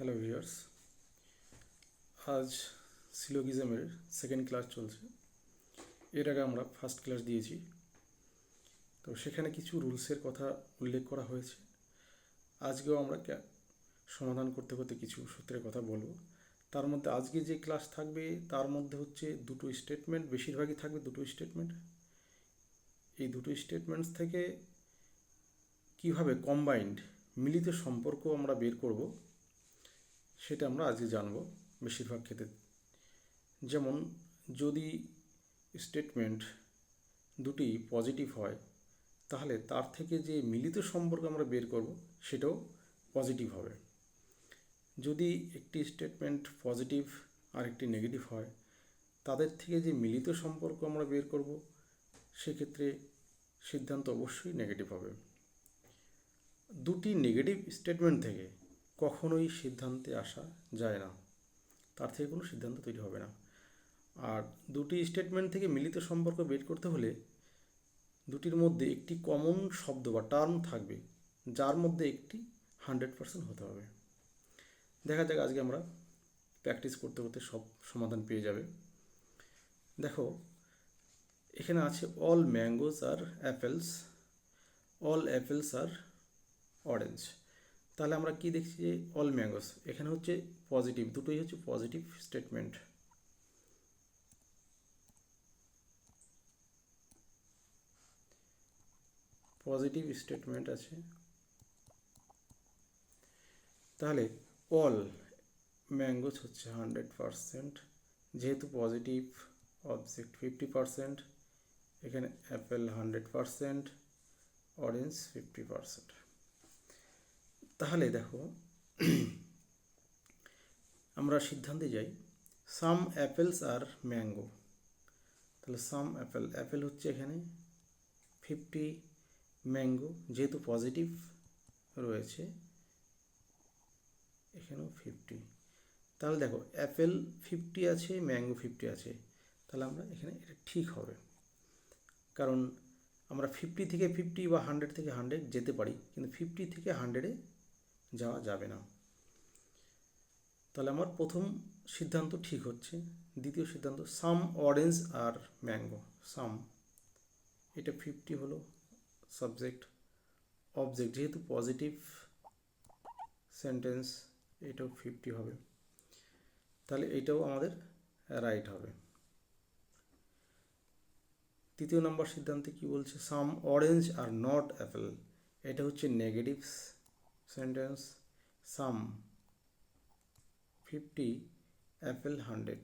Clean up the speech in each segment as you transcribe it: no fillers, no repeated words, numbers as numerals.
Hello viewers, আজ সিলোগিজমের second class চলছে। এর আগে আমরা ফার্স্ট ক্লাস দিয়েছি, তো সেখানে কিছু রুলসের কথা উল্লেখ করা হয়েছে। আজকেও আমরা সমাধান করতে করতে কিছু সূত্রের কথা বলবো। তার মধ্যে আজকে যে ক্লাস থাকবে তার মধ্যে হচ্ছে দুটো স্টেটমেন্ট, বেশিরভাগই থাকবে দুটো স্টেটমেন্ট। এই দুটো স্টেটমেন্টস থেকে কিভাবে কম্বাইন্ড মিলিত সম্পর্ক আমরা বের করব সেটা আমরা আজকে জানবো বেশিরভাগ ক্ষেত্রে। যেমন যদি স্টেটমেন্ট দুটি পজিটিভ হয় তাহলে তার থেকে যে মিলিত সম্পর্ক আমরা বের করব সেটাও পজিটিভ হবে। যদি একটি স্টেটমেন্ট পজিটিভ আর একটি নেগেটিভ হয়, তাদের থেকে যে মিলিত সম্পর্ক আমরা বের করব সেক্ষেত্রে সিদ্ধান্ত অবশ্যই নেগেটিভ হবে। দুটি নেগেটিভ স্টেটমেন্ট থেকে কখনোই সিদ্ধান্তে আসা যায় না, তার থেকে কোনো সিদ্ধান্ত তৈরি হবে না। আর দুটি স্টেটমেন্ট থেকে মিলিত সম্পর্ক বের করতে হলে দুটির মধ্যে একটি কমন শব্দ বা টার্ম থাকবে, যার মধ্যে একটি 100% হতে হবে। দেখা যাক আজকে আমরা প্র্যাকটিস করতে করতে সব সমাধান পেয়ে যাবে। দেখো, এখানে আছে all mangoes R apples, all apples are orange. তাহলে আমরা কি দেখছি যে অল ম্যাঙ্গোস এখানে হচ্ছে পজিটিভ, দুটোই হচ্ছে পজিটিভ স্টেটমেন্ট। পজিটিভ স্টেটমেন্ট আছে। তাহলে অল ম্যাঙ্গোস হচ্ছে 100%, যেহেতু পজিটিভ অবজেক্ট 50%, এখানে অ্যাপেল 100%, অরেঞ্জ 50%। তাহলে দেখো আমরা সিদ্ধান্তে যাই, সাম অ্যাপেলস আর ম্যাঙ্গো। তাহলে সাম অ্যাপেল হচ্ছে এখানে 50, ম্যাঙ্গো যেহেতু পজিটিভ রয়েছে এখানেও 50। তাহলে দেখো অ্যাপেল 50 আছে, ম্যাঙ্গো 50 আছে, তাহলে আমরা এখানে এটা ঠিক হবে, কারণ আমরা 50 থেকে 50 বা 100 থেকে 100 যেতে পারি, কিন্তু 50 থেকে 100-এ যাওয়া যাবে না। তাহলে আমার প্রথম সিদ্ধান্ত ঠিক হচ্ছে। দ্বিতীয় সিদ্ধান্ত সাম অরেঞ্জ আর ম্যাঙ্গো, সাম এটা 50 হলো সাবজেক্ট, অবজেক্ট যেহেতু পজিটিভ সেন্টেন্স এটাও 50 হবে, তাহলে এটাও আমাদের রাইট হবে। তৃতীয় নম্বর সিদ্ধান্তে কি বলছে, সাম অরেঞ্জ আর নট অ্যাপেল, এটা হচ্ছে নেগেটিভ সেন্টেন্স, সাম 50, অ্যাপেল 100,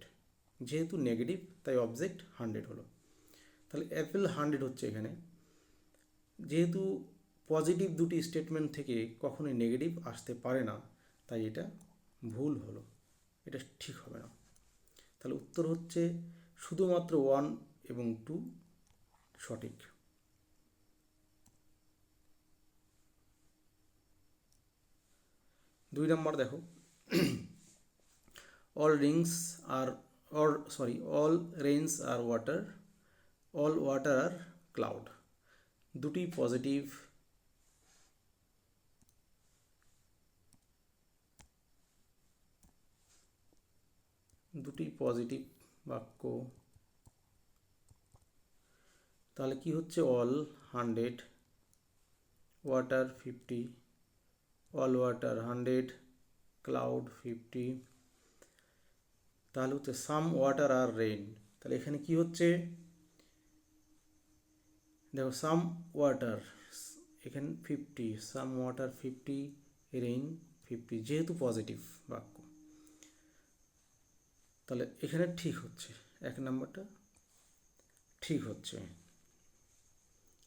যেহেতু নেগেটিভ তাই অবজেক্ট 100 হলো। তাহলে অ্যাপেল 100 হচ্ছে এখানে, যেহেতু পজিটিভ দুটি স্টেটমেন্ট থেকে কখনোই নেগেটিভ আসতে পারে না, তাই এটা ভুল হলো, এটা ঠিক হবে না। তাহলে উত্তর হচ্ছে শুধুমাত্র 1 এবং 2 সঠিক। দুই নম্বর দেখো, অল রেইনস আর ওয়াটার, অল ওয়াটার আর ক্লাউড। দুটি পজিটিভ বাক্য, তাহলে কি হচ্ছে all 100, water 50, all water 100, cloud 50। তাহলে হচ্ছে সাম ওয়াটার আর রেইন, তাহলে এখানে কি হচ্ছে দেখো, সাম ওয়াটার এখানে 50, সাম ওয়াটার 50, রেইন 50, যেহেতু পজিটিভ বাক্য, তাহলে এখানে ঠিক হচ্ছে, এক নম্বরটা ঠিক হচ্ছে।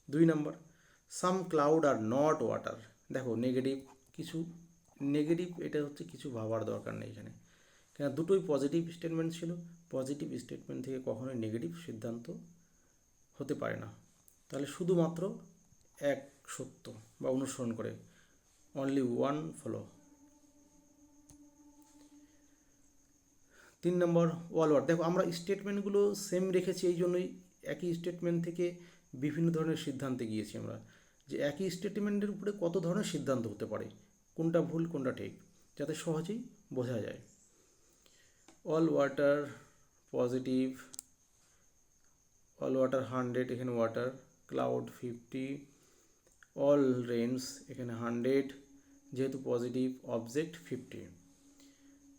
দুই নম্বর, সাম ক্লাউড আর নট ওয়াটার, দেখো নেগেটিভ এটা হচ্ছে কিছু ভাবার দরকার নেই এখানে, কেন দুটোই পজিটিভ স্টেটমেন্ট ছিল, পজিটিভ স্টেটমেন্ট থেকে কখনোই নেগেটিভ সিদ্ধান্ত হতে পারে না। তাহলে শুধুমাত্র এক সত্য বা অনুসরণ করে, অনলি ওয়ান ফলো। তিন নম্বর অল ওয়াটার, দেখো আমরা স্টেটমেন্টগুলো সেম রেখেছি, এই জন্যই একই স্টেটমেন্ট থেকে বিভিন্ন ধরনের সিদ্ধান্তে গিয়েছি আমরা, যে একই স্টেটমেন্টের উপরে কত ধরনের সিদ্ধান্ত হতে পারে, কোনটা ভুল কোনটা ঠিক। যাতে সহজেই বোঝা যায়। All water positive, all water 100, এখানে ওয়াটার, ক্লাউড 50, অল রেইনস এখানে 100, যেহেতু পজিটিভ, অবজেক্ট 50।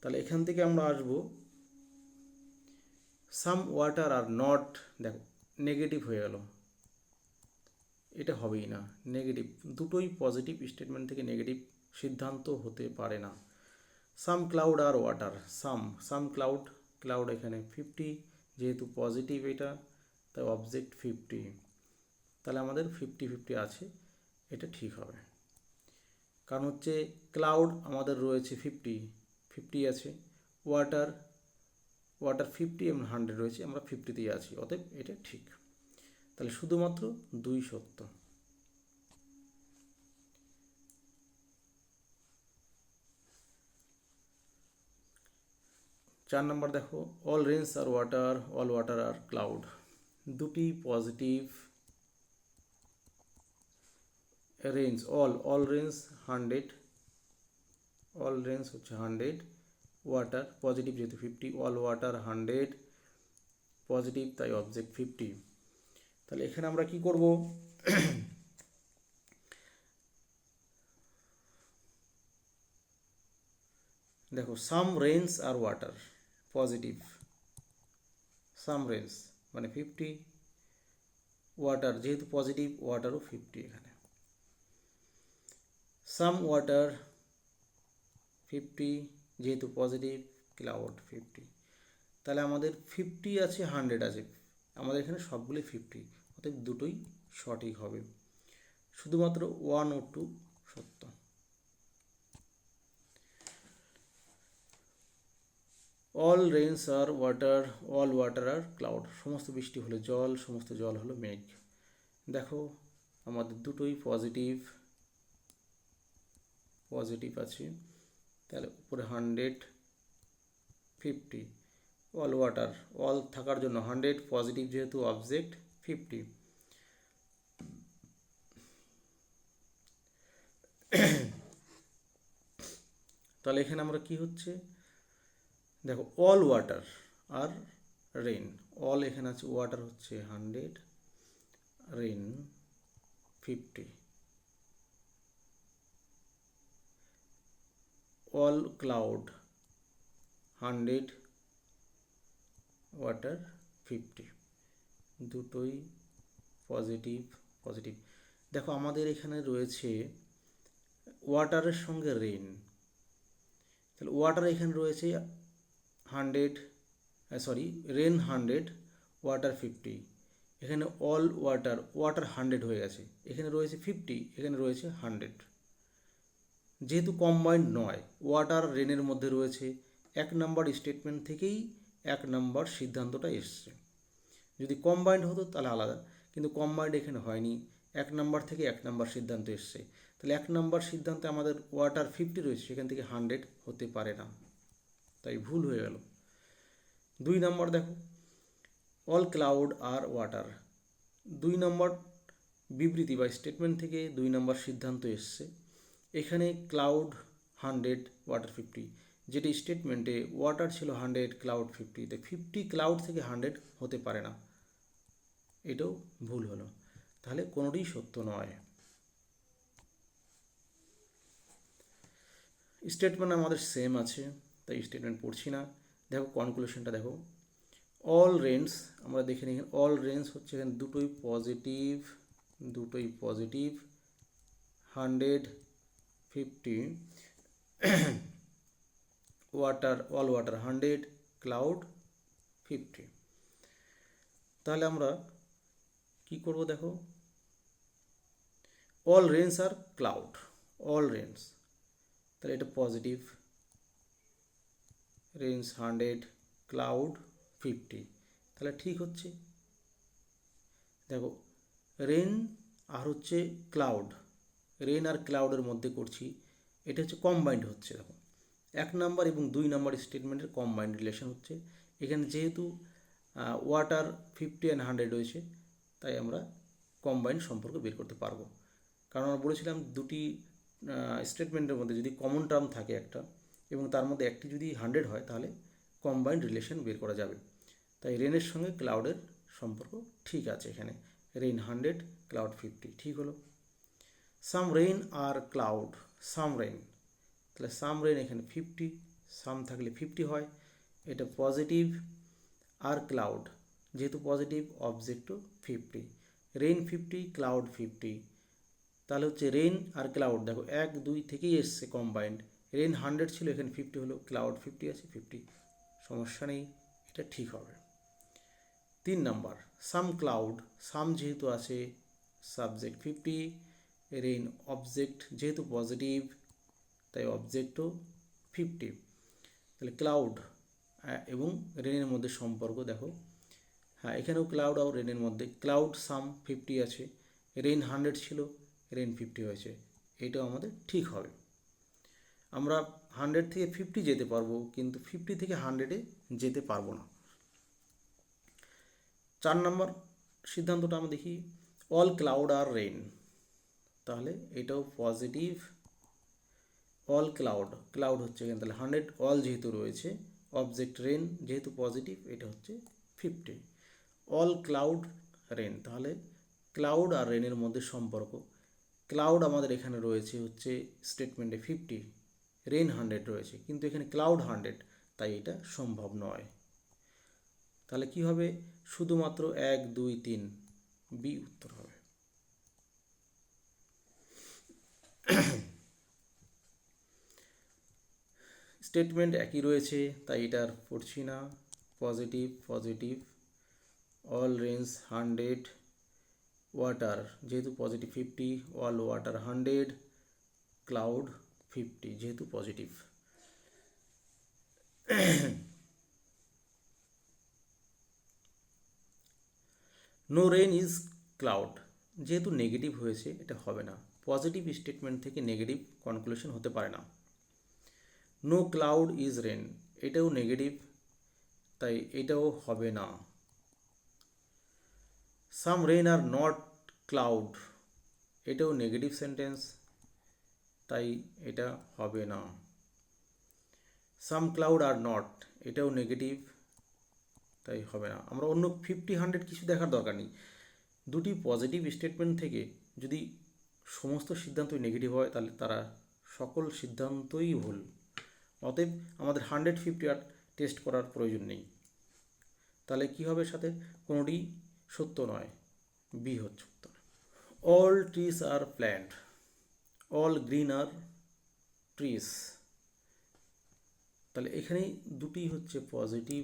তাহলে এখান থেকে আমরা আসবো সাম ওয়াটার আর নট, দেখো নেগেটিভ হয়ে গেল, এটা হবেই না, নেগেটিভ, দুটোই পজিটিভ স্টেটমেন্ট থেকে নেগেটিভ সিদ্ধান্ত হতে পারে না। সাম ক্লাউড আর ওয়াটার, সাম ক্লাউড, ক্লাউড এখানে 50, যেহেতু পজিটিভ এটা, তাই অবজেক্ট 50, তাহলে আমাদের 50-50 আছে, এটা ঠিক হবে। কারণ হচ্ছে ক্লাউড আমাদের রয়েছে 50 আছে, ওয়াটার 50 এবং 100 রয়েছে, আমরা 50তেই আছি, অতএব এটা ঠিক। তাহলে শুধুমাত্র 2 সত্য। চার নম্বর দেখো, অল রেইনস আর ওয়াটার, অল ওয়াটার আর ক্লাউড, দুটি positive. Rains, all rains 100, all rains হচ্ছে 100, ওয়াটার পজিটিভ যেহেতু 50, অল ওয়াটার 100 পজিটিভ, তাই অবজেক্ট 50। তাহলে এখানে আমরা কি করব, দেখো সাম রেইনস আর ওয়াটার পজিটিভ, সাম রেইনস মানে 50, ওয়াটার যেহেতু পজিটিভ, ওয়াটারও 50, এখানে সাম ওয়াটার 50 যেহেতু পজিটিভ, ক্লাউড 50। তাহলে আমাদের 50 আছে, 100 আছে, আমাদের এখানে সবগুলি 50, অর্থাৎ দুটোই সঠিক হবে, শুধুমাত্র 1 ও 2 সত্য। অল রেইনস আর ওয়াটার, অল ওয়াটার আর ক্লাউড, সমস্ত বৃষ্টি হলো জল, সমস্ত জল হলো মেঘ। দেখো আমাদের দুটোই পজিটিভ আছে, তাহলে উপরে 100, 50, অল ওয়াটার, অল থাকার জন্য 100 পজিটিভ যেহেতু অবজেক্ট 50। তাহলে এখানে আমরা কি হচ্ছে, দেখো অল ওয়াটার আর রেন, অল এখানে আছে, ওয়াটার হচ্ছে 100, রেন 50, অল ক্লাউড 100, ওয়াটার 50, দুটোই পজিটিভ। দেখো আমাদের এখানে রয়েছে ওয়াটারের সঙ্গে রেন, তাহলে ওয়াটার এখানে রয়েছে 100, রেন 100, ওয়াটার 50, এখানে অল ওয়াটার 100 হয়ে গেছে, এখানে রয়েছে 50, এখানে রয়েছে 100, যেহেতু কম্বাইন্ড নয়, ওয়াটার রেনের মধ্যে রয়েছে, 1 নম্বর স্টেটমেন্ট থেকেই 1 নম্বর সিদ্ধান্তটা এসছে। যদি কম্বাইন্ড হতো তাহলে আলাদা, কিন্তু কম্বাইন্ড এখানে হয়নি, 1 নম্বর থেকে 1 নম্বর সিদ্ধান্ত এসছে, তাহলে 1 নম্বর সিদ্ধান্তে আমাদের ওয়াটার 50 রয়েছে, সেখান থেকে 100 হতে পারে না, তাই ভুল হয়ে গেল। 2 নম্বর দেখো, অল ক্লাউড আর ওয়াটার, 2 নম্বর বিবৃতি বা স্টেটমেন্ট থেকে 2 নম্বর সিদ্ধান্ত এসছে, এখানে ক্লাউড 100, ওয়াটার 50, যেটি স্টেটমেন্টে ওয়াটার ছিল 100, ক্লাউড 50, তাই 50 ক্লাউড থেকে 100 হতে পারে না, এটাও ভুল হলো, তাহলে কোনোটিই সত্য নয়। স্টেটমেন্ট আমাদের সেম আছে, তাই স্টেটমেন্ট পড়ছি না। দেখো কনক্লুশনটা দেখো, অল রেন্স, আমরা দেখে নিই, অল রেন্স হচ্ছে এখানে দুটোই positive, 100, 50, water, all water 100, cloud 50। তাহলে আমরা কি করব, দেখো অল রেন্স আর ক্লাউড, অল রেন্স, তাহলে এটা পজিটিভ, রেন্স 100, ক্লাউড 50, তাহলে ঠিক হচ্ছে। দেখো রেন আর হচ্ছে ক্লাউড, রেন আর ক্লাউডের মধ্যে করছি, এটা হচ্ছে কম্বাইন্ড হচ্ছে, দেখো 1 নম্বর এবং 2 নম্বর স্টেটমেন্টের কম্বাইন্ড রিলেশন হচ্ছে, এখানে যেহেতু ওয়াটার 50 অ্যান্ড 100 রয়েছে, তাই আমরা কম্বাইন্ড সম্পর্ক বের করতে পারবো। কারণ আমরা বলেছিলাম দুটি স্টেটমেন্টের মধ্যে যদি কমন টার্ম থাকে একটা, এবং তার মধ্যে একটি যদি 100 হয় তাহলে কম্বাইন্ড রিলেশন বের করা যাবে। তাই রেনের সঙ্গে ক্লাউডের সম্পর্ক ঠিক আছে এখানে। রেইন 100, ক্লাউড 50, ঠিক হলো। সাম রেইন আর ক্লাউড, সাম রেইন, তাহলে সাম রেইন এখানে 50, সাম থাকলে 50 হয়, এটা পজিটিভ। আর ক্লাউড যেহেতু পজিটিভ, অবজেক্টও 50, রেইন 50, ক্লাউড 50, তাহলে হচ্ছে রেইন আর ক্লাউড দেখো 1 2 থেকেই এসছে কম্বাইন্ড। রেইন 100 ছিল, এখানে 50 হলো, ক্লাউড 50 আছে, 50, সমস্যা নেই, এটা ঠিক হবে। 3 নাম্বার, সাম ক্লাউড, সাম যেহেতু আছে সাবজেক্ট 50, রেইন অবজেক্ট যেহেতু পজিটিভ তাই অবজেক্টও 50, তাহলে ক্লাউড এবং রেনের মধ্যে সম্পর্ক দেখো, হ্যাঁ এখানেও ক্লাউড আর রেনের মধ্যে, ক্লাউড সাম 50 আছে, রেইন 100 ছিল, রেইন 50 হয়েছে, এটাও আমাদের ঠিক হবে। আমরা 100 থেকে 50 যেতে পারবো, কিন্তু 50 থেকে 100-এ যেতে পারবো না। 4 নম্বর সিদ্ধান্তটা আমরা দেখি, অল ক্লাউড আর রেইন, তাহলে এটাও পজিটিভ। অল ক্লাউড, ক্লাউড হচ্ছে এখানে তাহলে 100, অল যেহেতু রয়েছে, অবজেক্ট রেন যেহেতু পজিটিভ, এটা হচ্ছে 50। অল ক্লাউড রেন, তাহলে ক্লাউড আর রেনের মধ্যে সম্পর্ক, ক্লাউড আমাদের এখানে রয়েছে হচ্ছে স্টেটমেন্টে 50, রেন 100 রয়েছে, কিন্তু এখানে ক্লাউড 100, তাই এটা সম্ভব নয়। তাহলে কি হবে, শুধুমাত্র 1 2 3, বি উত্তর হবে। স্টেটমেন্ট একই রয়েছে তাই এটা আর পড়ছি না। Positive positive, all range 100, water যেহেতু পজিটিভ 50, অল ওয়াটার 100, ক্লাউড 50 যেহেতু positive. No rain is cloud, যেহেতু নেগেটিভ হয়েছে এটা হবে না, পজিটিভ স্টেটমেন্ট থেকে নেগেটিভ কনক্লুশন হতে পারে না। নো ক্লাউড ইজ রেন, এটাও নেগেটিভ, তাই এটাও হবে না। Some rain are not cloud, এটাও নেগেটিভ সেন্টেন্স, তাই এটা হবে না। সাম ক্লাউড আর নট, এটাও নেগেটিভ, তাই হবে না। আমরা অন্য 50 100 কিছু দেখার দরকার নেই, দুটি পজিটিভ স্টেটমেন্ট থেকে যদি সমস্ত সিদ্ধান্তই নেগেটিভ হয় তাহলে তারা সকল সিদ্ধান্তই ভুল। অতএব আমাদের 150 আর টেস্ট করার প্রয়োজন নেই। তাহলে কি হবে, সাথে কোনোটি সত্য নয়, বি হচ্ছে উত্তর। All trees are plant, all green R trees, তাহলে এখানে দুটি হচ্ছে positive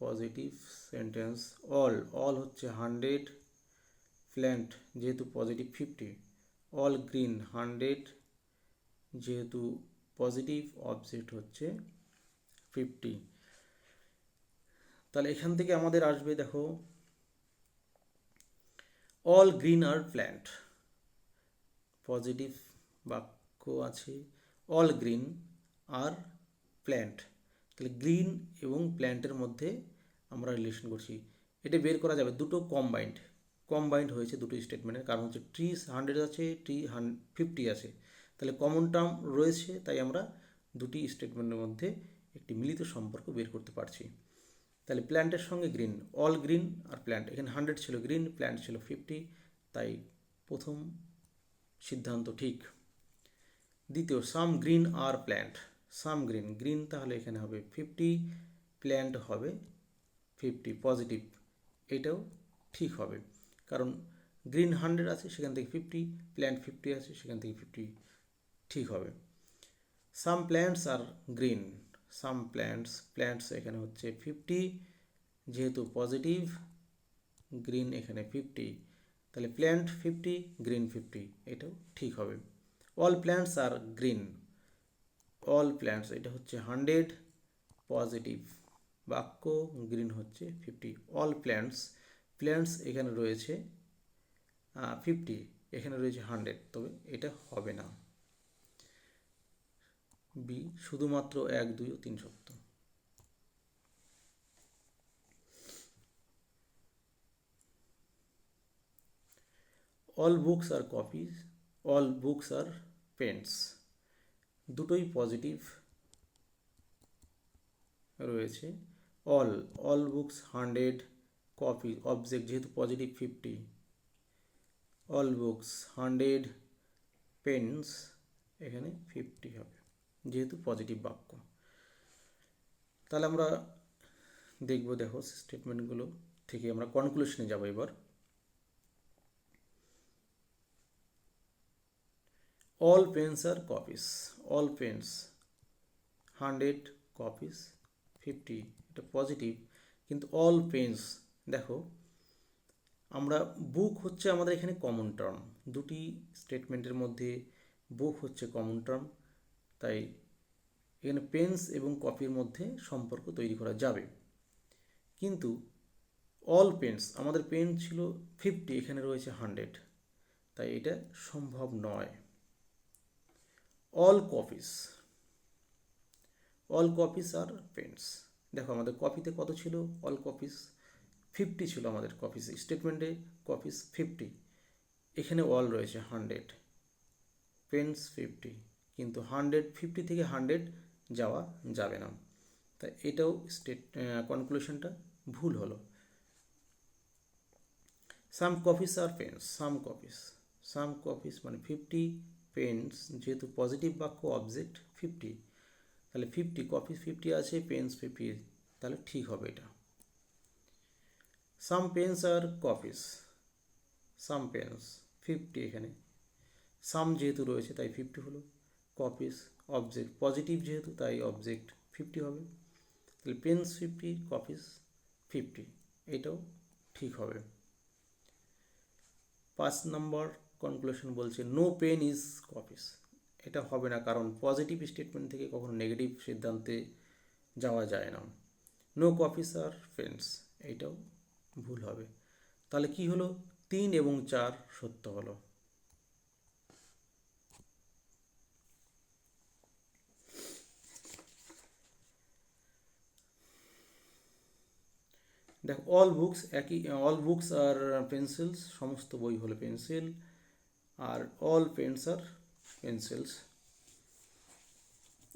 positive sentence. All, all হচ্ছে 100, প্ল্যান্ট যেহেতু পজিটিভ 50, অল গ্রিন 100 যেহেতু পজিটিভ, অবজেক্ট হচ্ছে 50। তাহলে এখান থেকে আমাদের আসবে দেখো, অল গ্রিন আর প্ল্যান্ট, পজিটিভ বাক্য আছে, অল গ্রিন আর প্ল্যান্ট, তাহলে গ্রিন এবং প্ল্যান্টের মধ্যে আমরা রিলেশন করছি, এটা বের করা যাবে, দুটো কম্বাইন্ড হয়েছে দুটো স্টেটমেন্টের, কারণ হচ্ছে ট্রিজ 100 আছে, ট্রি 50 আছে, তাহলে কমন টার্ম রয়েছে, তাই আমরা দুটি স্টেটমেন্টের মধ্যে একটি মিলিত সম্পর্ক বের করতে পারছি। তাহলে প্ল্যান্টের সঙ্গে গ্রিন, অল গ্রিন আর প্ল্যান্ট, এখানে 100 ছিল গ্রিন, প্ল্যান্ট ছিল 50, তাই প্রথম সিদ্ধান্ত ঠিক। দ্বিতীয়, সাম গ্রিন আর প্ল্যান্ট, সাম গ্রিন, গ্রিন তাহলে এখানে হবে 50, প্ল্যান্ট হবে 50 পজিটিভ, এটাও ঠিক হবে, কারণ গ্রিন 100 আছে সেখান থেকে 50, প্ল্যান্ট 50 আছে সেখান থেকে 50, ঠিক হবে। সাম প্ল্যান্টস আর গ্রিন, সাম প্ল্যান্টস এখানে হচ্ছে 50 যেহেতু পজিটিভ, গ্রিন এখানে 50, তাহলে প্ল্যান্ট 50, গ্রিন 50, এটাও ঠিক হবে। অল প্ল্যান্টস আর গ্রিন, অল প্ল্যান্টস এটা হচ্ছে 100 পজিটিভ বাক্য, গ্রিন হচ্ছে 50, অল প্ল্যান্টস এখানে রয়েছে 50, এখানে রয়েছে 100, তবে এটা হবে না, বি শুধুমাত্র 1 2 ও 3 সত্য। All books are copies, all books are pens, দুটোই পজিটিভ রয়েছে all, all books 100 copy, object যেহেতু পজিটিভ 50, অল বুকস 100 পেন্স, এখানে 50 হবে যেহেতু পজিটিভ বাক্য। তাহলে আমরা দেখব, দেখো স্টেটমেন্টগুলো থেকে আমরা কনক্লুশনে যাব এবার। অল পেন্স আর কপিস, অল পেন্স 100 কপিস 50, এটা পজিটিভ, কিন্তু অল পেন্স দেখো আমরা বুক হচ্ছে আমাদের এখানে কমন টার্ম, দুটি স্টেটমেন্টের মধ্যে বুক হচ্ছে কমন টার্ম, তাই এখানে পেন্স এবং কপির মধ্যে সম্পর্ক তৈরি করা যাবে। কিন্তু অল পেন্স, আমাদের পেন ছিল 50, এখানে রয়েছে 100, তাই এটা সম্ভব নয়। অল কপিস, অল কপিস আর পেন্স, দেখো আমাদের কপিতে কত ছিল, অল কপিস 50 ছিল আমাদের কপিস স্টেটমেন্টে, কপিস 50, এখানে অল রয়েছে 100, পেন্স 50, কিন্তু 150 থেকে 100 যাওয়া যাবে না, তাই এটাও কনক্লুশনটা ভুল হলো। সাম কপিস আর পেন্স, সাম কপিস, সাম কপিস মানে 50 পেন্স, যেহেতু পজিটিভ বাক্য অবজেক্ট 50, তাহলে 50 কপিস 50 আছে, পেন্স 50, তাহলে ঠিক হবে এটা। সাম পেন্স আর কপিস, সাম পেন্স 50, এখানে সাম যেহেতু রয়েছে তাই 50 হলো, কপিস অবজেক্ট পজিটিভ যেহেতু তাই অবজেক্ট 50 হবে, তাহলে পেন্স 50 কপিস 50, এটাও ঠিক হবে। 5 নম্বর কনক্লুশন বলছে নো পেন ইজ কপিস, এটা হবে না, কারণ পজিটিভ স্টেটমেন্ট থেকে কখনো নেগেটিভ সিদ্ধান্তে যাওয়া যায় না। নো কপিস আর পেন্স, এইটাও ভুল হবে। তাহলে কি হলো, 3 এবং 4 সত্য হলো। দেখো অল বুকস একই, অল বুকস আর পেন্সিলস, সমস্ত বই হলো পেন্সিল, আর অল পেন্স আর পেন্সিলস,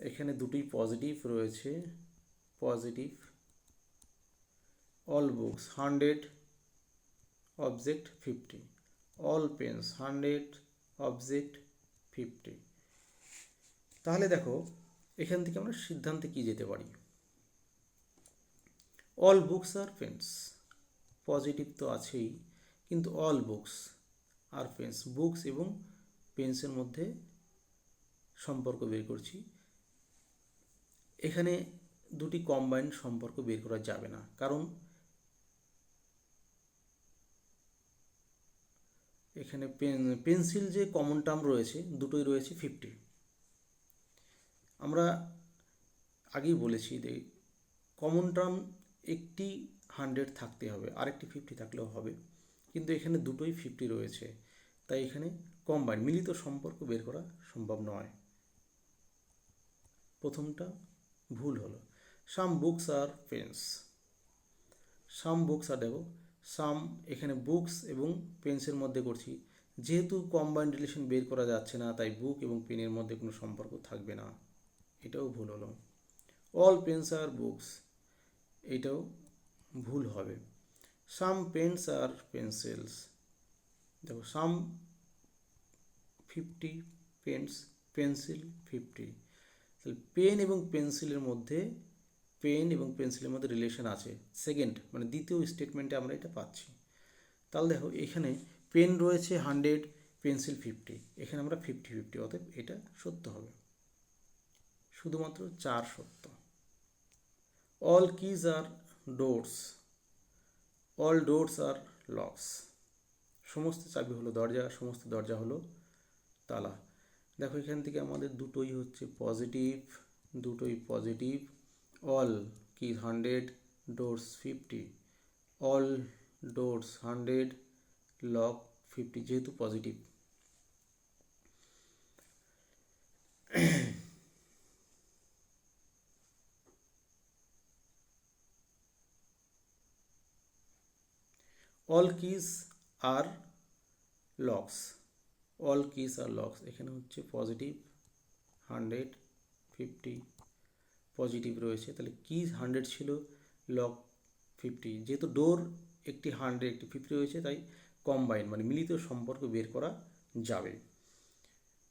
এখানে দুটোই পজিটিভ রয়েছে, positive. All books 100 object 50, all pens 100 object 50। তাহলে দেখো এখান থেকে আমরা সিদ্ধান্তে কি যেতে পারি, all books are pens, positive তো আছেই, কিন্তু all books are pens, books এবং পেন্সের মধ্যে সম্পর্ক বের করছি, এখানে দুটি কম্বাইন্ড সম্পর্ক বের করা যাবে না, কারণ এখানে পেন্সিল যে কমন টার্ম রয়েছে দুটোই রয়েছে 50, আমরা আগেই বলেছি যে কমন টার্ম একটি 100 থাকতে হবে, আরেকটি 50 থাকলেও হবে, কিন্তু এখানে দুটোই 50 রয়েছে, তাই এখানে কম্বাইন্ড মিলিত সম্পর্ক বের করা সম্ভব নয়, প্রথমটা ভুল হলো। Some books are pens, some books are দেখো সাম, এখানে বুকস এবং পেন্সের মধ্যে করছি, যেহেতু কম্বাইন্ড রিলেশন বের করা যাচ্ছে না, তাই বুক এবং পেনের মধ্যে কোনো সম্পর্ক থাকবে না, এটাও ভুল হলো। অল পেন্স আর বুকস, এটাও ভুল হবে। সাম পেন্স আর পেন্সিলস, দেখো সাম 50 পেন্স, পেন্সিল 50, তাহলে পেন এবং পেন্সিলের মধ্যে, পেন এবং পেন্সিলের মধ্যে রিলেশন আছে, সেকেন্ড মানে দ্বিতীয় স্টেটমেন্টে আমরা এটা পাচ্ছি। তাহলে দেখো এখানে পেন রয়েছে 100, পেন্সিল 50, এখানে আমরা 50-50, অতএব এটা সত্য হবে, শুধুমাত্র 4 সত্য। অল কিজ আর ডোরস, অল ডোরস আর লকস, সমস্ত চাবি হলো দরজা, সমস্ত দরজা হলো তালা। দেখো এখান থেকে আমাদের দুটোই হচ্ছে পজিটিভ, দুটোই positive, all keys 100 doors 50, all doors 100 lock 50, যেহেতু পজিটিভ। অল কিজ আর লকস, অল কিজ আর লকস, এখানে হচ্ছে পজিটিভ 100 50, পজিটিভ রয়েছে, তাহলে কিজ 100 ছিল, লক 50। যেহেতু ডোর একটি 100 একটি 50 রয়েছে, তাই কম্বাইন মানে মিলিত সম্পর্ক বের করা যাবে।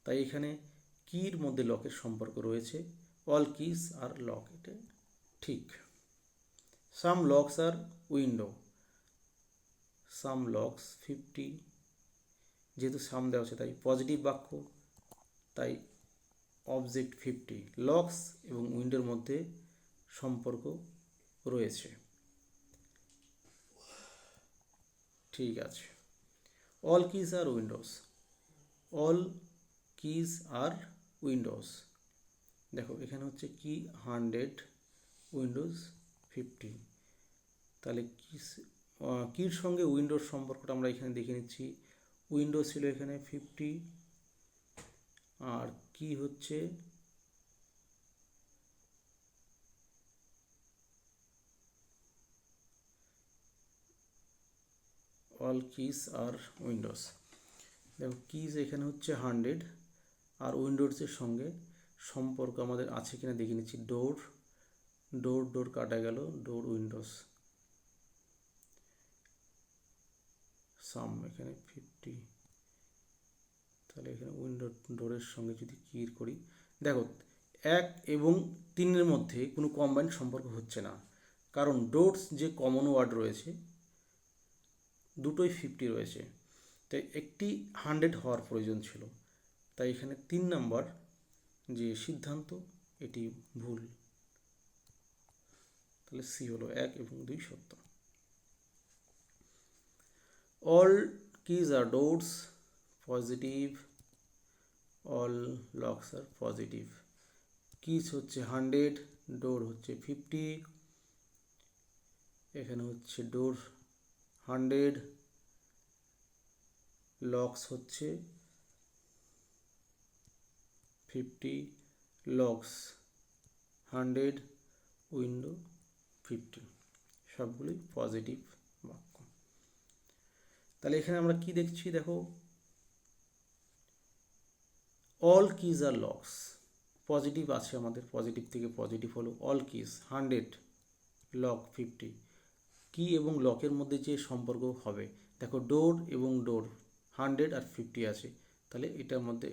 তাই এখানে কির মধ্যে লকের সম্পর্ক রয়েছে, অল কিজ আর লক, এটা ঠিক। সাম লকস আর উইন্ডো, সাম লকস 50, যেহেতু সাম দেওয়া আছে তাই পজিটিভ বাক্য, তাই অবজেক্ট 50। লকস এবং উইন্ডোর মধ্যে সম্পর্ক রয়েছে, ঠিক আছে। অল কিজ আর উইন্ডোজ, অল কিজ আর উইন্ডোজ, দেখো এখানে হচ্ছে কি 100, উইন্ডোজ 50, তাহলে কির সঙ্গে উইন্ডোর সম্পর্কটা আমরা এখানে দেখে নিচ্ছি। উইন্ডোজ ছিল এখানে 50, আর কি হচ্ছে অল কিজ আর উইন্ডোজ। দেখো কিজ এখানে হচ্ছে 100, আর উইন্ডোজের সঙ্গে সম্পর্ক আমাদের আছে কিনা দেখে নিচ্ছি। ডোর, ডোর ডোর কাটা গেল, ডোর উইন্ডোজ, সাম এখানে 50, তাহলে এখানে উইন্ডো ডোরের সঙ্গে যদি কির করি, দেখো 1 এবং 3-এর মধ্যে কোনো কম্বাইন সম্পর্ক হচ্ছে না, কারণ ডোরস যে কমন ওয়ার্ড রয়েছে দুটোই 50 রয়েছে, তাই একটি 100 হওয়ার প্রয়োজন ছিল, তাই এখানে 3 নম্বর যে সিদ্ধান্ত এটি ভুল, তাহলে সি হলো 1 এবং 2 সত্য। অল কিজ আর ডোরস পজিটিভ, অল লকস আর পজিটিভ। কিজ হচ্ছে 100, ডোর হচ্ছে 50, এখানে হচ্ছে ডোর 100, লকস হচ্ছে 50, লকস 100, উইন্ডো 50, সবগুলোই পজিটিভ বাক্য। তাহলে এখানে আমরা কি দেখছি, দেখো অল কিজ আর লকস পজিটিভ আছে, আমাদের পজিটিভ থেকে পজিটিভ হলো। অল কিজ 100, লক 50, কি এবং লকের মধ্যে যে সম্পর্ক হবে, দেখো ডোর এবং ডোর 100 আর 50 আছে, তাহলে এটার মধ্যে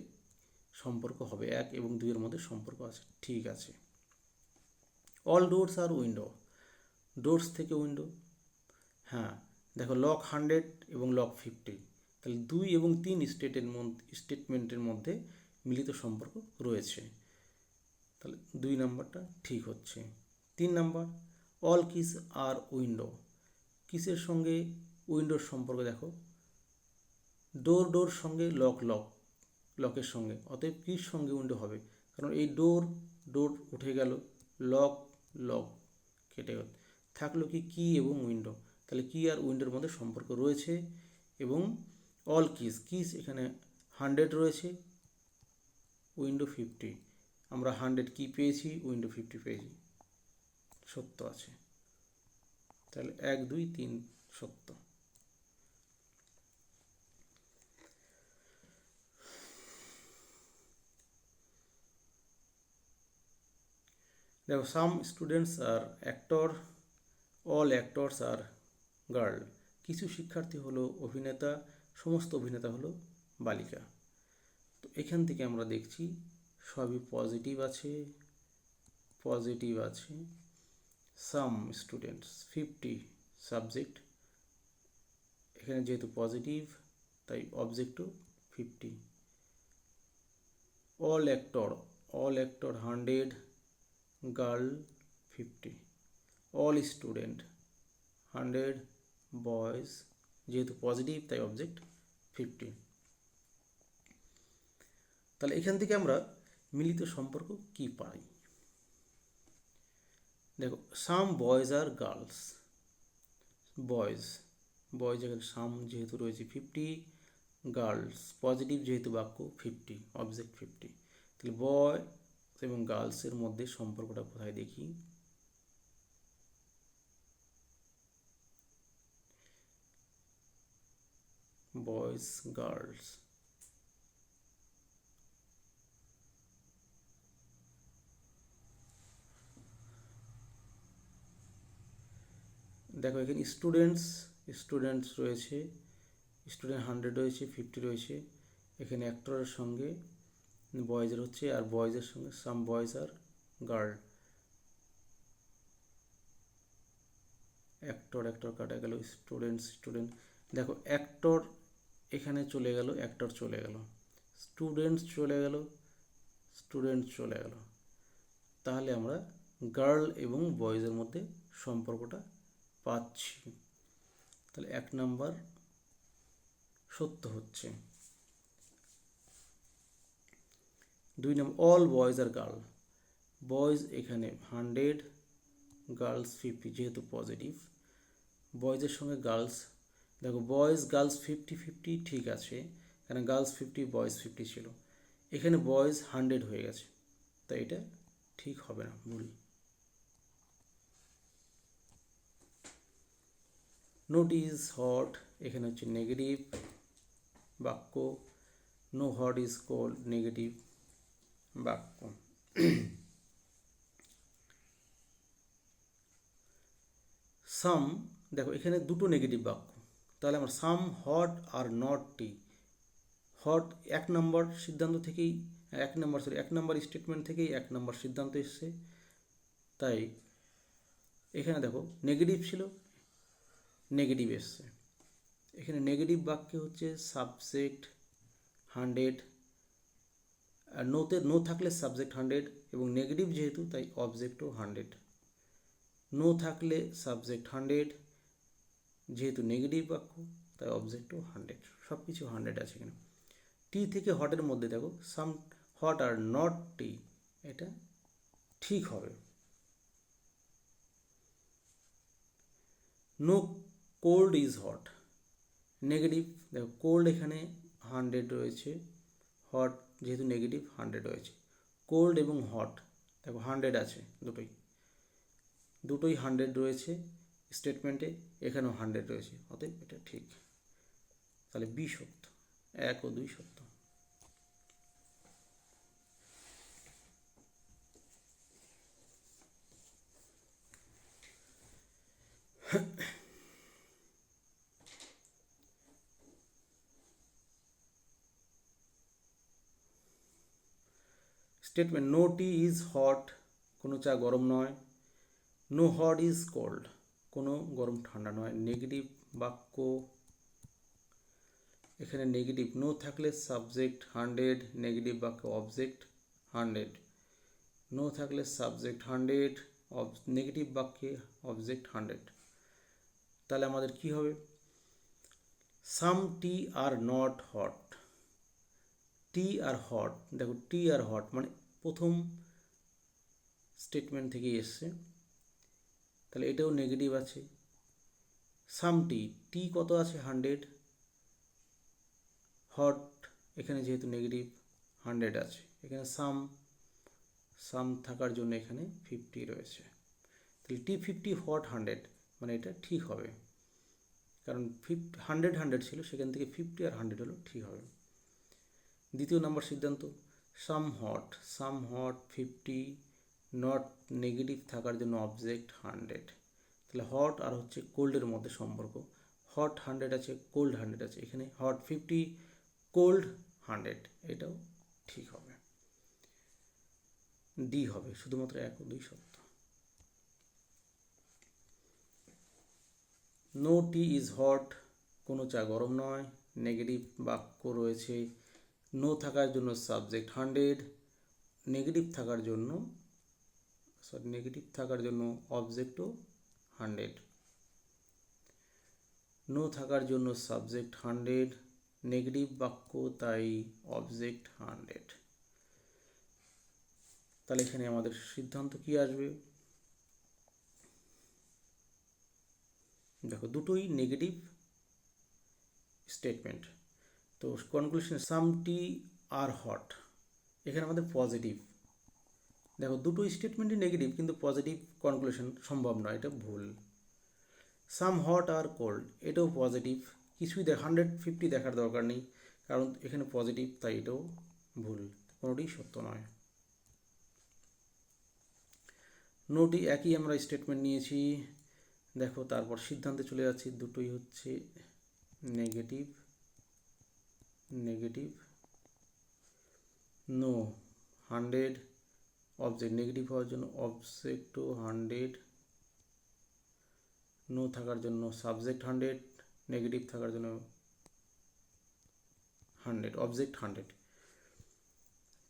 সম্পর্ক হবে, 1 এবং 2-এর মধ্যে সম্পর্ক আছে, ঠিক আছে। অল ডোরস আর উইন্ডো, ডোরস থেকে উইন্ডো, হ্যাঁ দেখো লক 100 এবং লক 50, তাহলে 2 এবং 3 স্টেটমেন্টের মধ্যে মিলিত সম্পর্ক রয়েছে, তাহলে 2 নম্বরটা ঠিক হচ্ছে। 3 নম্বর অল কিস আর উইন্ডো, কিসের সঙ্গে উইন্ডোর সম্পর্ক, দেখো ডোর ডোর সঙ্গে লক লক লকের সঙ্গে, অতএব কির সঙ্গে উইন্ডো হবে, কারণ এই ডোর ডোর উঠে গেল, লক লক কেটে গেল, থাকলো কি এবং উইন্ডো, তাহলে কি আর উইন্ডোর মধ্যে সম্পর্ক রয়েছে। এবং অল কিস এখানে 100 রয়েছে, উইন্ডো 50, আমরা 100 কি পেয়েছি, উইন্ডো 50 পেয়েছি, সত্য আছে, তাহলে 1 2 3 সত্য। দেখো some students are actor, all actors R girl, কিছু শিক্ষার্থী হলো অভিনেতা, সমস্ত অভিনেতা হলো বালিকা। তো এখান থেকে আমরা দেখছি সবই পজিটিভ আছে, পজিটিভ আছে। সাম স্টুডেন্টস 50, সাবজেক্ট এখানে যেহেতু পজিটিভ তাই অবজেক্টও 50। All actor, all actor 100, girl 50। All student 100, boys যেহেতু পজিটিভ তাই অবজেক্ট 50। তাহলে এখান থেকে আমরা মিলিত সম্পর্ক কি পাই, দেখো সাম বয়েজ আর গার্লস, বয়েজ বয়েজ এখানে সাম যেহেতু রয়েছে 50, গার্লস পজিটিভ যেহেতু বাক্য 50, অবজেক্ট 50, তাহলে বয় এবং গার্লসের মধ্যে সম্পর্কটা কোথায় দেখি, বয়েজ গার্লস, দেখো এখানে স্টুডেন্টস রয়েছে, স্টুডেন্ট 100 রয়েছে, 50 রয়েছে। এখানে অ্যাক্টরের সঙ্গে বয়েজের হচ্ছে, আর বয়েজের সঙ্গে সাম বয়েজ আর গার্ল। অ্যাক্টর কাটা গেল, স্টুডেন্ট। দেখো অ্যাক্টর এখানে চলে গেল, অ্যাক্টর চলে গেল, স্টুডেন্টস চলে গেল। তাহলে আমরা গার্ল এবং বয়েজের মধ্যে সম্পর্কটা পাচ্ছি। তাহলে 1 নাম্বার সত্য হচ্ছে। 2 নম্বর, অল বয়েজ আর গার্ল। বয়েজ এখানে 100, গার্লস 50, যেহেতু পজিটিভ। বয়েজের সঙ্গে গার্লস, দেখো বয়েজ গার্লস 50-50 ঠিক আছে, কারণ গার্লস 50 বয়েজ 50 ছিল। এখানে বয়েজ 100 হয়ে গেছে, তাই এটা ঠিক হবে না, ভুল। নোট ইজ হট, এখানে হচ্ছে নেগেটিভ বাক্য। No hot is cold, negative বাক্য। সাম, দেখো এখানে দুটো নেগেটিভ বাক্য, তাহলে আমরা some hot are not T. Hot 1 নম্বর সিদ্ধান্ত থেকেই, 1 নম্বর স্টেটমেন্ট থেকেই 1 নম্বর সিদ্ধান্ত এসছে। তাই এখানে দেখো নেগেটিভ ছিল, নেগেটিভ এসছে। এখানে নেগেটিভ বাক্যে হচ্ছে সাবজেক্ট 100, আর নো থাকলে সাবজেক্ট 100, এবং নেগেটিভ যেহেতু তাই অবজেক্টও 100। নো থাকলে সাবজেক্ট 100, যেহেতু নেগেটিভ বাক্য তাই অবজেক্টও 100, সব কিছু 100 আছে এখানে। টি থেকে হটের মধ্যে দেখো সাম হট আর নট টি, এটা ঠিক হবে। No cold is hot, negative. দেখো কোল্ড এখানে 100 রয়েছে, হট যেহেতু নেগেটিভ 100 রয়েছে। কোল্ড এবং হট দেখো 100 আছে, দুটোই 100 রয়েছে স্টেটমেন্টে, এখানেও 100 রয়েছে, অতএব এটা ঠিক। তাহলে বি সত্য, 1 ও 2 সত্য। Statement, no tea is hot, কোনো চা গরম নয়। নো হট ইজ কোল্ড, কোনো গরম ঠান্ডা নয়। নেগেটিভ বাক্য, এখানে নেগেটিভ, নো থাকলে সাবজেক্ট 100, নেগেটিভ বাক্য অবজেক্ট 100। নো থাকলে সাবজেক্ট 100, নেগেটিভ বাক্যে অবজেক্ট 100। তাহলে আমাদের কি হবে? Some T are not hot, T are hot, দেখো টি আর হট মানে প্রথম স্টেটমেন্ট থেকেই এসছে, তাহলে এটাও নেগেটিভ আছে। সাম টি কত আছে 100, হট এখানে যেহেতু নেগেটিভ 100 আছে, এখানে সাম থাকার জন্য এখানে 50 রয়েছে, তাহলে টি 50 হট 100, মানে এটা ঠিক হবে, কারণ 100 ছিল, সেখান থেকে 50 আর 100 হলো, ঠিক হবে। দ্বিতীয় নম্বর সিদ্ধান্ত, সাম হট 50, নট নেগেটিভ থাকার জন্য অবজেক্ট 100। তাহলে হট আর হচ্ছে কোল্ডের মধ্যে সম্পর্ক, হট 100 আছে, কোল্ড 100 আছে, এখানে হট 50, কোল্ড 100, এটাও ঠিক হবে, ডি হবে, শুধুমাত্র 1 ও 2 সত্য। নো টি ইজ হট, কোনো চা গরম নয়। নেগেটিভ বাক্য রয়েছে, নো থাকার জন্য সাবজেক্ট 100, নেগেটিভ থাকার জন্য অবজেক্টও 100। নো থাকার জন্য সাবজেক্ট 100, নেগেটিভ বাক্য তাই অবজেক্ট 100। তাহলে এখানে আমাদের সিদ্ধান্ত কি আসবে? দেখো দুটোই নেগেটিভ স্টেটমেন্ট, তো conclusion some T are hot, এখানে আমাদের পজিটিভ। দেখো দুটো স্টেটমেন্টই নেগেটিভ, কিন্তু পজিটিভ কনক্লুশন সম্ভব নয়, এটা ভুল। সাম হট আর কোল্ড, এটাও পজিটিভ, কিছুই 150 দেখার দরকার নেই, কারণ এখানে পজিটিভ, তাই এটাও ভুল, কোনোটিই সত্য নয়। নোটি একই আমরা স্টেটমেন্ট নিয়েছি, দেখো তারপর সিদ্ধান্তে চলে যাচ্ছি, দুটোই হচ্ছে negative. Negative no 100 object, negative হওয়ার জন্য অবজেক্ট 100, নো থাকার জন্য সাবজেক্ট 100, নেগেটিভ থাকার জন্য 100 অবজেক্ট 100।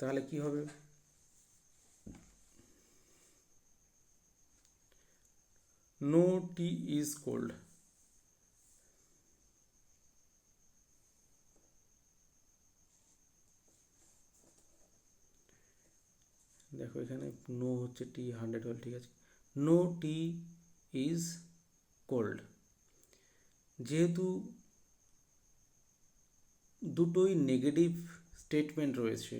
তাহলে কি হবে? No tea is cold. দেখো এখানে নো হচ্ছে টি 100 হল, ঠিক আছে। নো টি ইজ কোল্ড, যেহেতু দুটোই নেগেটিভ স্টেটমেন্ট রয়েছে,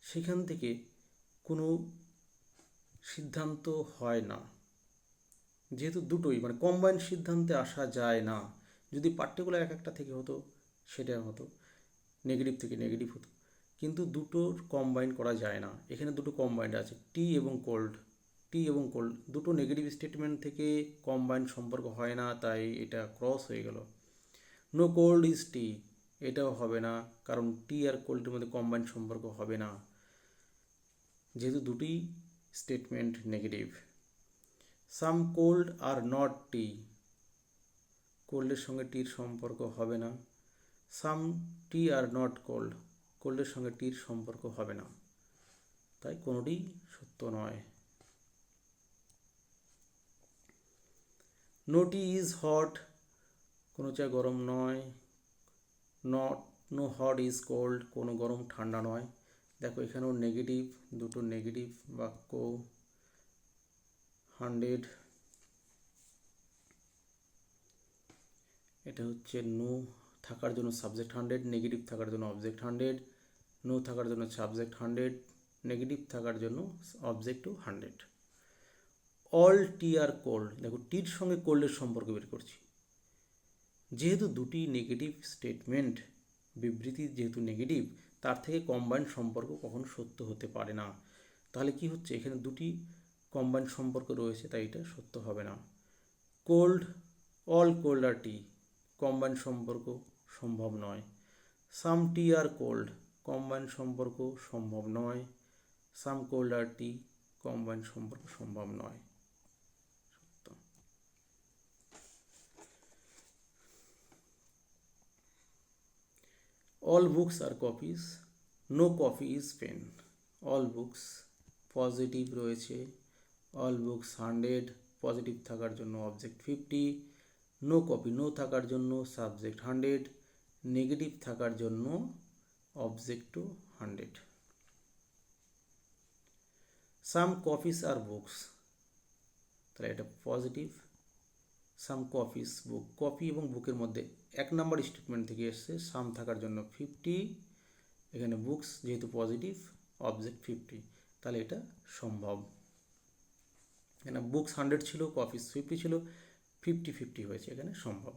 সেখান থেকে কোনো সিদ্ধান্ত হয় না। যেহেতু দুটোই মানে কম্বাইন্ড সিদ্ধান্তে আসা যায় না। যদি পার্টিকুলার এক একটা থেকে হতো সেটা হতো, নেগেটিভ থেকে নেগেটিভ হতো, কিন্তু দুটোর কম্বাইন করা যায় না। এখানে দুটো কম্বাইন্ড আছে, টি এবং কোল্ড। টি এবং কোল্ড দুটো নেগেটিভ স্টেটমেন্ট থেকে কম্বাইন সম্পর্ক হয় না, তাই এটা ক্রস হয়ে গেল। নো কোল্ড ইজ টি, এটাও হবে না, কারণ টি আর কোল্ডের মধ্যে কম্বাইন সম্পর্ক হবে না, যেহেতু দুটি statement negative. Some cold are not T, কোল্ডের সঙ্গে টির সম্পর্ক হবে না। সাম টি আর নট কোল্ড, কোল্ডের সঙ্গে টির সম্পর্ক হবে না, তাই কোনোটি সত্য নয়। নো টি ইজ হট, কোনো চা গরম নয়। Not know hot is cold, কোনো গরম ঠান্ডা নয়। দেখো এখানেও নেগেটিভ, দুটো নেগেটিভ বাক্য। 100, এটা হচ্ছে নো থাকার জন্য সাবজেক্ট 100, নেগেটিভ থাকার জন্য অবজেক্ট 100, নো থাকার জন্য সাবজেক্ট 100, নেগেটিভ থাকার জন্য অবজেক্টও 100। অল টি আর কোল্ড, দেখো টির সঙ্গে কোল্ডের সম্পর্ক বের করছি। যেহেতু দুটি নেগেটিভ স্টেটমেন্ট, বিবৃতি যেহেতু নেগেটিভ, তার থেকে কম্বাইন্ড সম্পর্ক কখনো সত্য হতে পারে না। তাহলে কি হচ্ছে, এখানে দুটি কম্বাইন্ড সম্পর্ক রয়েছে, তাই এটা সত্য হবে না। কোল্ড, অল কোল্ড আর টি, কম্বাইন্ড সম্পর্ক সম্ভব নয়। সাম টি আর কোল্ড, কম্বাইন্ড সম্পর্ক সম্ভব নয়। সাম কোল্ড আর টি, কম্বাইন্ড সম্পর্ক সম্ভব নয়। সত্য। All books are copies, no copy is pen. All books positive রয়েছে, অল বুকস 100, পজিটিভ থাকার জন্য অবজেক্ট 50, নো কপি নো থাকার জন্য সাবজেক্ট 100, নেগেটিভ থাকার জন্য অবজেক্টও 100। সাম কপিস আর বুকস, তাহলে এটা পজিটিভ। সাম কপিস বুক, কপি এবং বুকের মধ্যে 1 নম্বর স্টেটমেন্ট থেকে এসছে, সাম থাকার জন্য 50, এখানে বুকস যেহেতু পজিটিভ অবজেক্ট 50, তাহলে এটা সম্ভব। এখানে বুকস 100 ছিল, কপিস 50 ছিল, 50-50 হয়েছে, এখানে সম্ভব।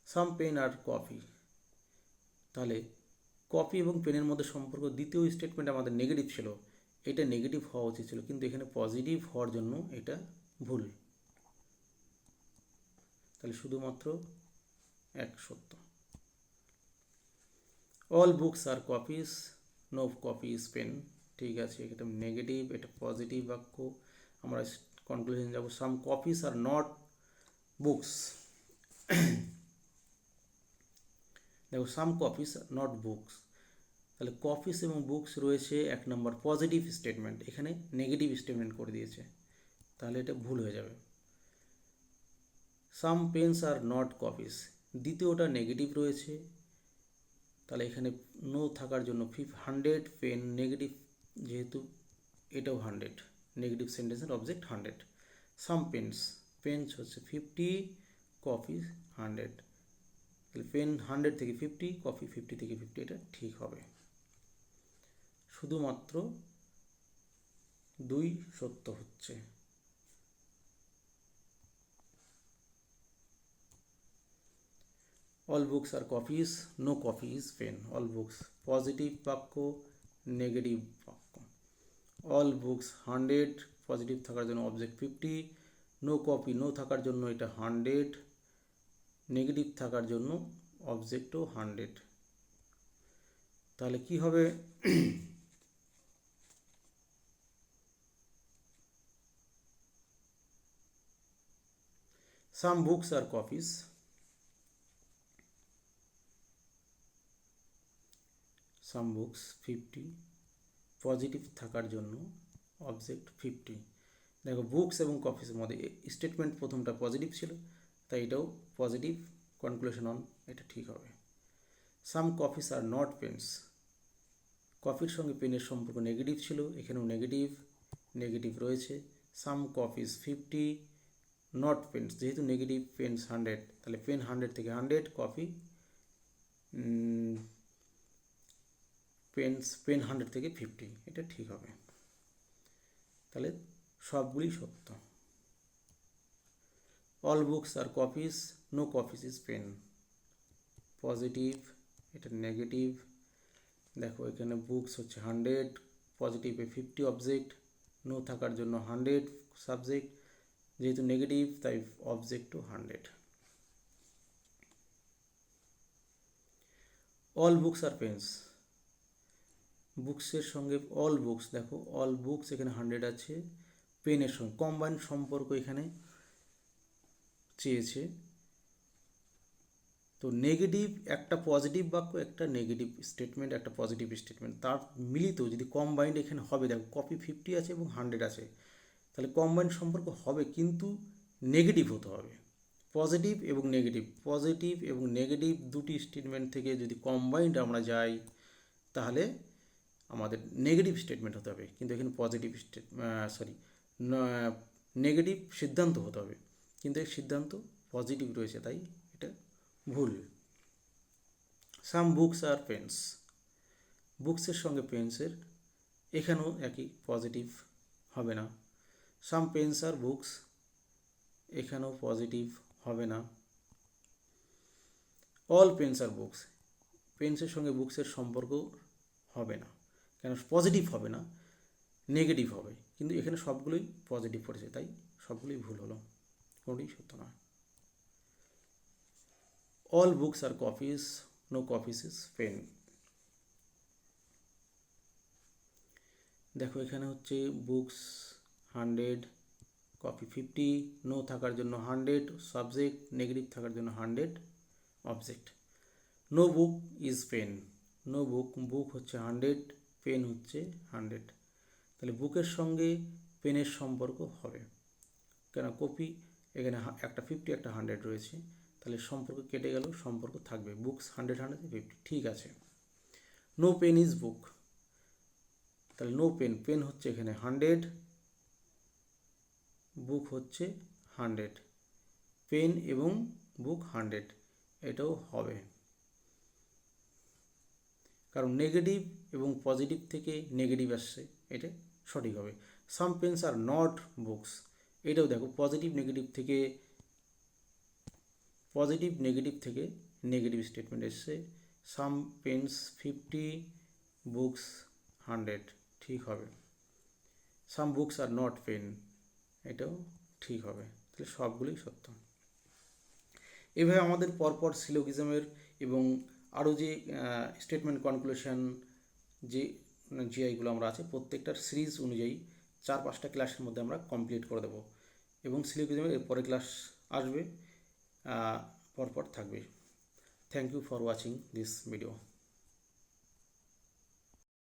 সাম পেন আর কপি, তাহলে কপি এবং পেনের মধ্যে সম্পর্ক, দ্বিতীয় স্টেটমেন্ট আমাদের নেগেটিভ ছিল, এটা নেগেটিভ হওয়া উচিত ছিল, কিন্তু এখানে পজিটিভ হওয়ার জন্য এটা ভুল। তাহলে শুধুমাত্র এক সত্য। All books are copies, no copy is pen, ঠিক আছে, এটা নেগেটিভ, এটা পজিটিভ বাক্য। আমরা কনক্লুশন যাব, সাম কপিস আর নট বুকস। দেখো সাম কপিস নট বুকস, তাহলে কপিস এবং বুকস রয়েছে 1 নম্বর পজিটিভ স্টেটমেন্ট, এখানে নেগেটিভ স্টেটমেন্ট করে দিয়েছে, তাহলে এটা ভুল হয়ে যাবে। সাম পেন্স আর নট কপিস, দ্বিতীয়টা নেগেটিভ রয়েছে, তাহলে এখানে নো থাকার জন্য 100, পেন নেগেটিভ, যেহেতু এটাও 100, নেগেটিভ সেন্টেন্সের অবজেক্ট 100। সাম পেন্স, পেন্স হচ্ছে 50, কপি 100, তাহলে পেন 100 থেকে 50, কপি 50 থেকে 50, এটা ঠিক হবে। শুধুমাত্র 2 সত্য হচ্ছে। All books are copies, no copy is pen. All books positive বাক্য, নেগেটিভ বাক্য। অল বুকস 100, পজিটিভ থাকার জন্য অবজেক্ট 50, নো কপি, নো থাকার জন্য এটা 100, নেগেটিভ থাকার জন্য অবজেক্টও 100। তাহলে কি হবে? Some books are copies, some books 50, positive থাকার জন্য অবজেক্ট 50। দেখো বুকস এবং কপিসের মধ্যে স্টেটমেন্ট প্রথমটা পজিটিভ ছিল, তাই এটাও পজিটিভ, কনক্লুশন অন, এটা ঠিক হবে। সাম কপিস আর নট পেন্স, কপির সঙ্গে পেনের সম্পর্ক নেগেটিভ ছিল, এখানেও নেগেটিভ, নেগেটিভ রয়েছে। সাম কপিস 50, নট পেন্স, যেহেতু নেগেটিভ, পেন্স 100, তাহলে পেন 100 থেকে 100, কপি পেন 100 থেকে 50, এটা ঠিক হবে। তাহলে সবগুলি সত্য। All books are copies, no copies is pen, positive, এটা নেগেটিভ। দেখো এখানে বুকস হচ্ছে 100, পজিটিভে 50 অবজেক্ট, নো থাকার জন্য 100 সাবজেক্ট, যেহেতু নেগেটিভ তাই অবজেক্টও 100। অল বুকস আর পেন্স, বুকসের সঙ্গে অল বুকস, দেখো অল বুকস এখানে 100 আছে, পেনের সঙ্গে কম্বাইন্ড সম্পর্ক এখানে চেয়েছে। তো নেগেটিভ একটা পজিটিভ বাক্য, একটা নেগেটিভ স্টেটমেন্ট, একটা পজিটিভ স্টেটমেন্ট, তার মিলিত যদি কম্বাইন্ড এখানে হবে, দেখো কপি 50 আছে এবং 100 আছে, তাহলে কম্বাইন্ড সম্পর্ক হবে, কিন্তু নেগেটিভ হতে হবে। পজিটিভ এবং নেগেটিভ, পজিটিভ এবং নেগেটিভ দুটি স্টেটমেন্ট থেকে যদি কম্বাইন্ড আমরা যাই, তাহলে আমাদের নেগেটিভ স্টেটমেন্ট হতে হবে, কিন্তু এখানে পজিটিভ নেগেটিভ সিদ্ধান্ত হতে হবে, কিন্তু এই সিদ্ধান্ত পজিটিভ রয়েছে, তাই এটা ভুল। সাম বুকস আর পেন্স, বুকসের সঙ্গে পেন্সের এখানেও একই, পজিটিভ হবে না। সাম পেন্স আর বুকস, এখানেও পজিটিভ হবে না। অল পেন্স আর বুকস, পেন্সের সঙ্গে বুকসের সম্পর্ক হবে না, কেন পজিটিভ হবে না, নেগেটিভ হবে, কিন্তু এখানে সবগুলোই পজিটিভ পড়েছে, তাই সবগুলোই ভুল হলো, কোনোটাই সত্য নয়। All books are copies, no copies is pen. দেখো এখানে হচ্ছে বুকস 100, কপি 50, নো থাকার জন্য 100 সাবজেক্ট, নেগেটিভ থাকার জন্য 100 object. No book is pen, no book, book হচ্ছে 100, পেন হচ্ছে 100, তাহলে বুকের সঙ্গে পেনের সম্পর্ক হবে, কেন কপি এখানে একটা 50 একটা 100 রয়েছে, তাহলে সম্পর্ক কেটে গেল, সম্পর্ক থাকবে, বুকস 100 150, ঠিক আছে। নো পেন ইজ বুক, তাহলে নো পেন, পেন হচ্ছে এখানে 100, বুক হচ্ছে 100, পেন এবং বুক 100, এটাও হবে, কারণ নেগেটিভ এবং পজিটিভ থেকে নেগেটিভ আসছে, এটা সঠিক হবে। Some pens are not books, এটাও দেখো পজিটিভ নেগেটিভ থেকে নেগেটিভ স্টেটমেন্ট এসছে। সাম পেন্স 50, বুকস 100, ঠিক হবে। Some books are not pen, এটাও ঠিক হবে, তাহলে সবগুলোই সত্য। এভাবে আমাদের পরপর সিলোগিজমের এবং আরও যে স্টেটমেন্ট কনক্লুশন যে জিআইগুলো আমরা আছে, প্রত্যেকটার সিরিজ অনুযায়ী 4-5টা ক্লাসের মধ্যে আমরা কমপ্লিট করে দেবো, এবং সিলোগিজমের এরপরে ক্লাস আসবে, পরপর থাকবে। Thank you for watching this video.